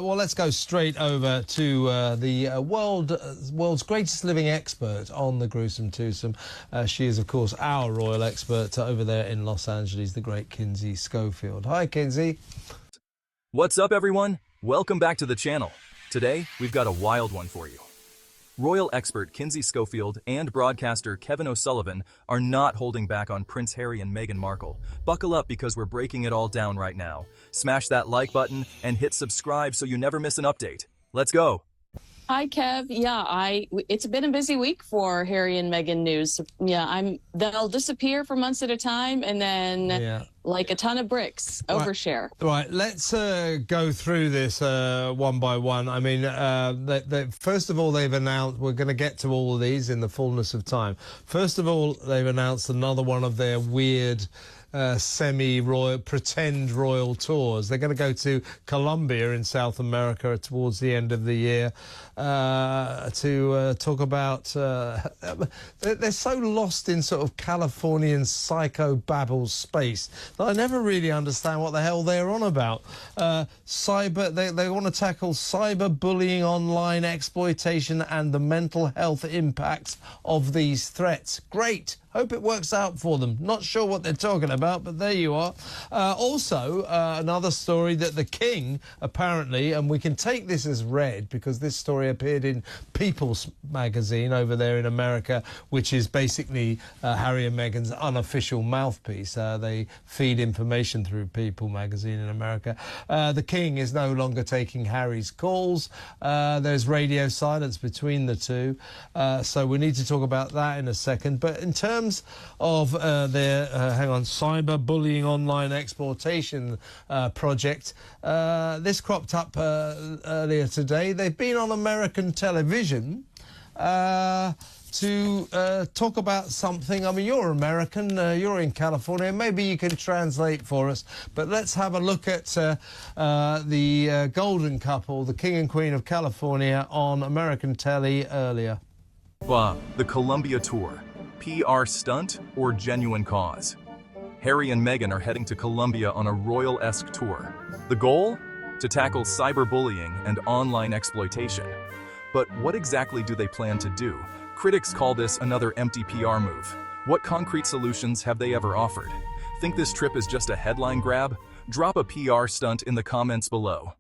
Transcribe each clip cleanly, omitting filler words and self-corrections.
Well, let's go straight over to the world's greatest living expert on the gruesome twosome. She is, of course, our royal expert over there in Los Angeles, the great Kinsey Schofield. Hi, Kinsey. What's up, everyone? Welcome back to the channel. Today, we've got a wild one for you. Royal expert Kinsey Schofield and broadcaster Kevin O'Sullivan are not holding back on Prince Harry and Meghan Markle. Buckle up because we're breaking it all down right now. Smash that like button and hit subscribe so you never miss an update. Let's go. Hi, Kev. Yeah, it's been a busy week for Harry and Meghan news. Yeah, they'll disappear for months at a time and then like a ton of bricks, overshare. Right, let's go through this one by one. I mean, first of all, they've announced, we're going to get to all of these in the fullness of time. First of all, they've announced another one of their weird semi-royal, pretend royal tours. They're going to go to Colombia in South America towards the end of the year to talk about... they're so lost in sort of Californian psychobabble space that I never really understand what the hell they're on about. They want to tackle cyberbullying, online exploitation and the mental health impacts of these threats. Great. Hope it works out for them. Not sure what they're talking about, but there you are. Also, another story that the King, apparently, and we can take this as read because this story appeared in People's magazine over there in America, which is basically Harry and Meghan's unofficial mouthpiece. They feed information through People magazine in America. The King is no longer taking Harry's calls. There's radio silence between the two. So we need to talk about that in a second. But in terms of their cyberbullying online exploitation project, this cropped up earlier today. They've been on American television to talk about something. I mean, you're American, you're in California, maybe you can translate for us, but let's have a look at the golden couple, the King and Queen of California, on American telly earlier. Wow, the Colombia tour. PR stunt or genuine cause? Harry and Meghan are heading to Colombia on a royal-esque tour. The goal? To tackle cyberbullying and online exploitation. But what exactly do they plan to do? Critics call this another empty PR move. What concrete solutions have they ever offered? Think this trip is just a headline grab? Drop a PR stunt in the comments below.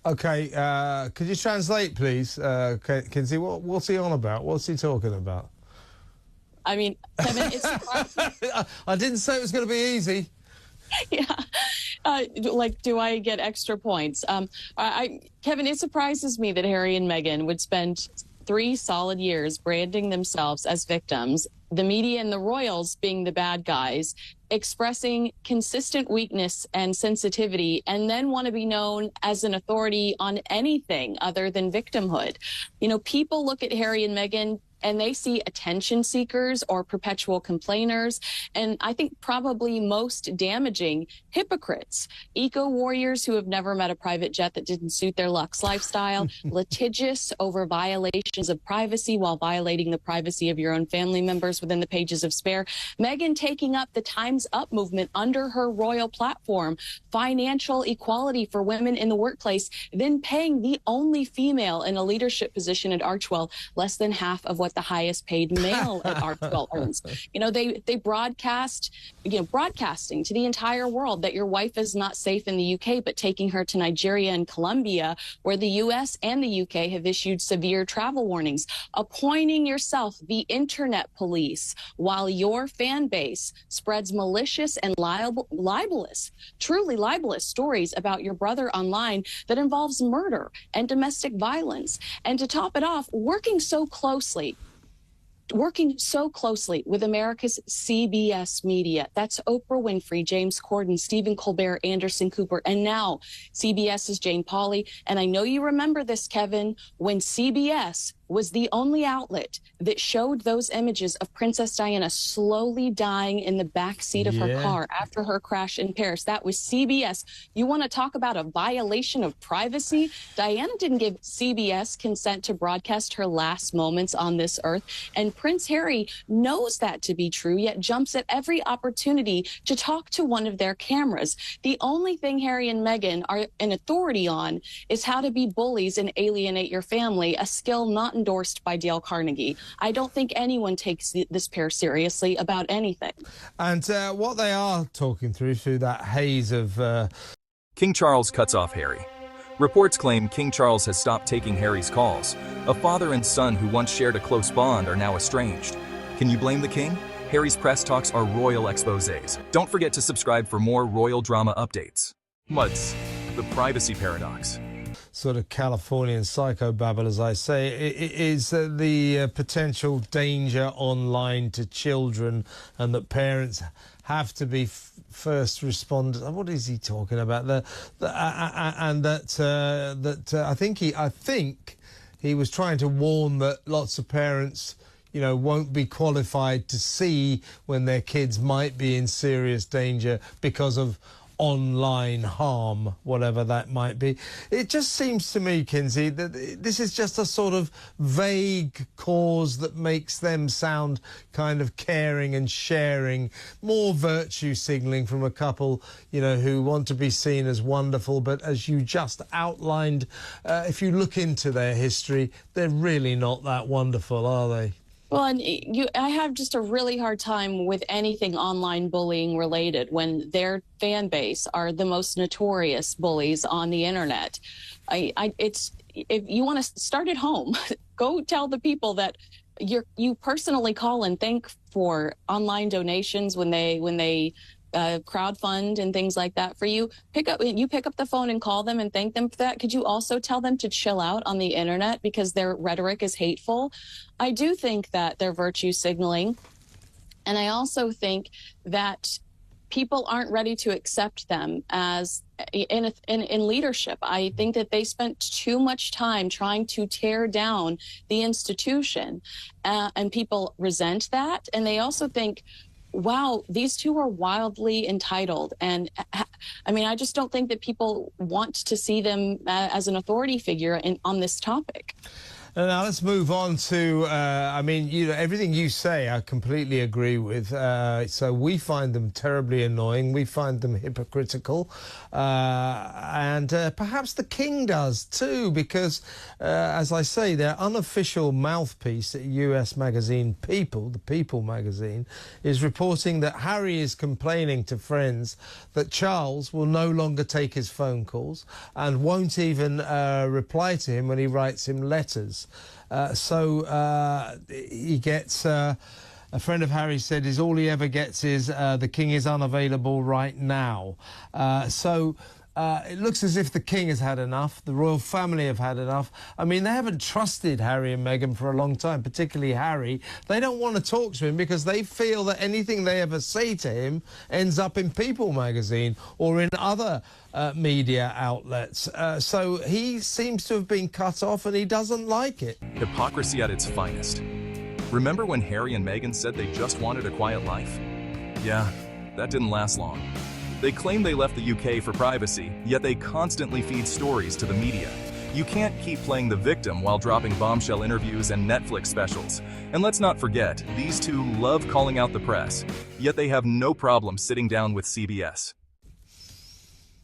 Okay, could you translate, please, Kinsey? What's he on about? What's he talking about? I mean, Kevin, it's surprising. I didn't say it was going to be easy. Yeah. Do I get extra points? Kevin, it surprises me that Harry and Meghan would spend 3 solid years branding themselves as victims, the media and the royals being the bad guys, expressing consistent weakness and sensitivity, and then want to be known as an authority on anything other than victimhood. You know, people look at Harry and Meghan and they see attention seekers or perpetual complainers, and I think probably most damaging, hypocrites, eco-warriors who have never met a private jet that didn't suit their luxe lifestyle, litigious over violations of privacy while violating the privacy of your own family members within the pages of Spare. Meghan taking up the Time's Up movement under her royal platform, financial equality for women in the workplace, then paying the only female in a leadership position at Archewell less than half of what the highest paid male at Archewell earns. You know, they broadcast, broadcasting to the entire world that your wife is not safe in the UK, but taking her to Nigeria and Colombia, where the US and the UK have issued severe travel warnings, appointing yourself the internet police while your fan base spreads malicious and libelous, truly libelous stories about your brother online that involves murder and domestic violence. And to top it off, working so closely with America's CBS media. That's Oprah Winfrey, James Corden, Stephen Colbert, Anderson Cooper, and now CBS's Jane Pauley. And I know you remember this, Kevin, when CBS was the only outlet that showed those images of Princess Diana slowly dying in the back seat of her car after her crash in Paris. That was CBS. You want to talk about a violation of privacy? Diana didn't give CBS consent to broadcast her last moments on this earth. And Prince Harry knows that to be true, yet jumps at every opportunity to talk to one of their cameras. The only thing Harry and Meghan are an authority on is how to be bullies and alienate your family, a skill not endorsed by Dale Carnegie. I don't think anyone takes this pair seriously about anything. And what they are talking through that haze of... King Charles cuts off Harry. Reports claim King Charles has stopped taking Harry's calls. A father and son who once shared a close bond are now estranged. Can you blame the king? Harry's press talks are royal exposés. Don't forget to subscribe for more royal drama updates. Muds, the privacy paradox. Sort of Californian psychobabble, as I say, is the potential danger online to children, and that parents have to be first responders. What is he talking about? I think he was trying to warn that lots of parents, you know, won't be qualified to see when their kids might be in serious danger because of online harm, whatever that might be. It just seems to me, Kinsey, that this is just a sort of vague cause that makes them sound kind of caring and sharing, more virtue signalling from a couple, you know, who want to be seen as wonderful. But as you just outlined, if you look into their history, they're really not that wonderful, are they? Well, and I have just a really hard time with anything online bullying related when their fan base are the most notorious bullies on the internet. If you want to start at home, go tell the people that you personally call and thank for online donations when they crowdfund and things like that for you. Pick up the phone and call them and thank them for that. Could you also tell them to chill out on the internet because their rhetoric is hateful? I do think that they're virtue signaling. And I also think that people aren't ready to accept them as in leadership. I think that they spent too much time trying to tear down the institution, and people resent that. And they also think, wow, these two are wildly entitled. And I mean, I just don't think that people want to see them as an authority figure on this topic. Now let's move on to, I mean, you know, everything you say I completely agree with. So we find them terribly annoying. We find them hypocritical. And perhaps the king does too, because, as I say, their unofficial mouthpiece at US magazine People, the People magazine, is reporting that Harry is complaining to friends that Charles will no longer take his phone calls and won't even reply to him when he writes him letters. He gets, a friend of Harry said, is all he ever gets is the king is unavailable right now. It looks as if the king has had enough, the royal family have had enough. I mean, they haven't trusted Harry and Meghan for a long time, particularly Harry. They don't want to talk to him because they feel that anything they ever say to him ends up in People magazine or in other media outlets. So he seems to have been cut off and he doesn't like it. Hypocrisy at its finest. Remember when Harry and Meghan said they just wanted a quiet life? Yeah, that didn't last long. They claim they left the UK for privacy, yet they constantly feed stories to the media. You can't keep playing the victim while dropping bombshell interviews and Netflix specials. And let's not forget, these two love calling out the press, yet they have no problem sitting down with CBS.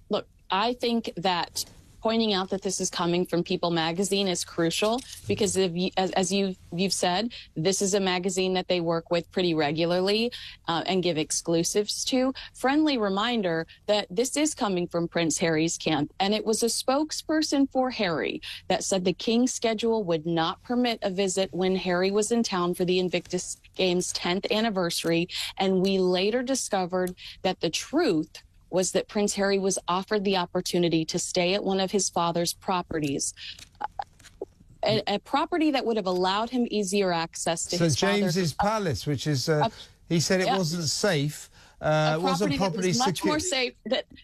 Look, I think that pointing out that this is coming from People magazine is crucial because, as you've said, this is a magazine that they work with pretty regularly and give exclusives to. Friendly reminder that this is coming from Prince Harry's camp, and it was a spokesperson for Harry that said the king's schedule would not permit a visit when Harry was in town for the Invictus Games' 10th anniversary, and we later discovered that the truth was that Prince Harry was offered the opportunity to stay at one of his father's properties, a property that would have allowed him easier access to his James's palace, which is, he said it wasn't safe. A property that was much more safe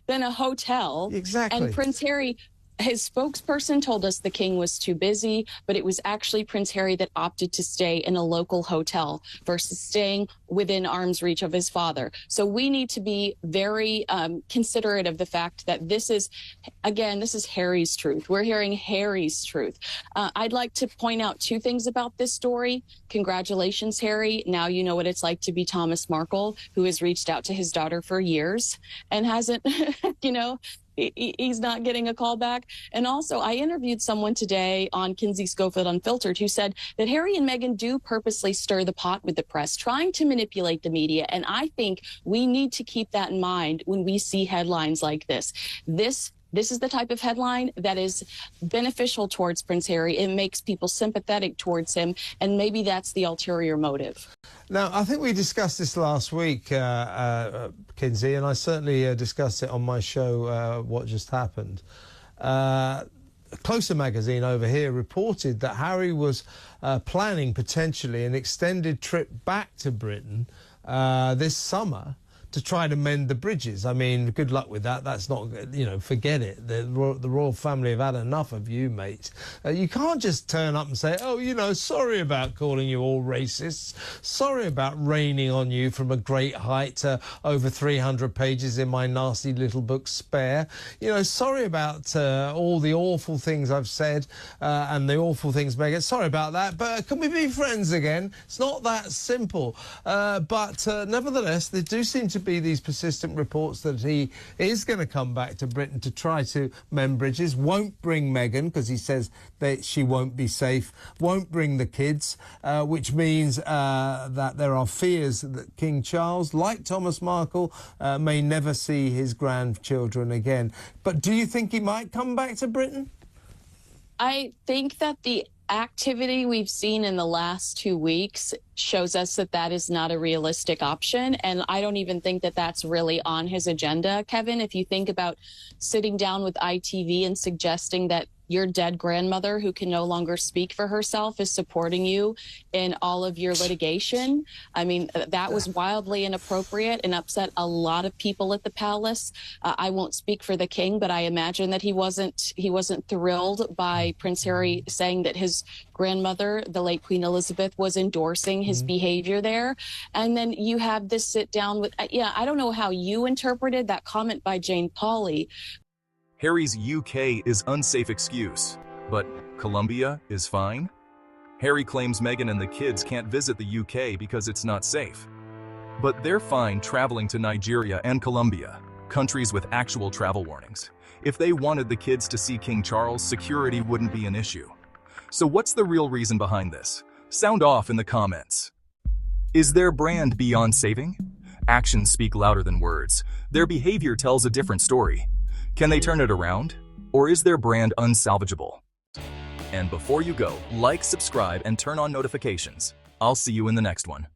than a hotel. Exactly. And Prince Harry his spokesperson told us the king was too busy, but it was actually Prince Harry that opted to stay in a local hotel versus staying within arm's reach of his father. So we need to be very considerate of the fact that this is Harry's truth. We're hearing Harry's truth. I'd like to point out two things about this story. Congratulations, Harry. Now you know what it's like to be Thomas Markle, who has reached out to his daughter for years and hasn't, he's not getting a call back. And also, I interviewed someone today on Kinsey Schofield Unfiltered who said that Harry and Meghan do purposely stir the pot with the press, trying to manipulate the media. And I think we need to keep that in mind when we see headlines like this. This is the type of headline that is beneficial towards Prince Harry. It makes people sympathetic towards him, and maybe that's the ulterior motive. Now, I think we discussed this last week, Kinsey, and I certainly discussed it on my show, What Just Happened. Closer magazine over here reported that Harry was planning potentially an extended trip back to Britain this summer to try to mend the bridges. I mean, good luck with that. That's not, forget it. The royal family have had enough of you, mate. You can't just turn up and say, oh, sorry about calling you all racists. Sorry about raining on you from a great height to over 300 pages in my nasty little book, Spare. Sorry about all the awful things I've said and the awful things Meghan. Sorry about that, but can we be friends again? It's not that simple. But nevertheless, there do seem to be these persistent reports that he is going to come back to Britain to try to mend bridges, won't bring Meghan because he says that she won't be safe, won't bring the kids, which means that there are fears that King Charles, like Thomas Markle, may never see his grandchildren again. But do you think he might come back to Britain? I think that the activity we've seen in the last 2 weeks shows us that that is not a realistic option. And I don't even think that that's really on his agenda, Kevin. If you think about sitting down with ITV and suggesting that your dead grandmother, who can no longer speak for herself, is supporting you in all of your litigation. I mean, that was wildly inappropriate and upset a lot of people at the palace. I won't speak for the king, but I imagine that he wasn't thrilled by Prince Harry saying that his grandmother, the late Queen Elizabeth, was endorsing his behavior there. And then you have this sit down with, I don't know how you interpreted that comment by Jane Pauley. Harry's UK is unsafe excuse, but Colombia is fine? Harry claims Meghan and the kids can't visit the UK because it's not safe. But they're fine traveling to Nigeria and Colombia, countries with actual travel warnings. If they wanted the kids to see King Charles, security wouldn't be an issue. So what's the real reason behind this? Sound off in the comments. Is their brand beyond saving? Actions speak louder than words. Their behavior tells a different story. Can they turn it around? Or is their brand unsalvageable? And before you go, like, subscribe, and turn on notifications. I'll see you in the next one.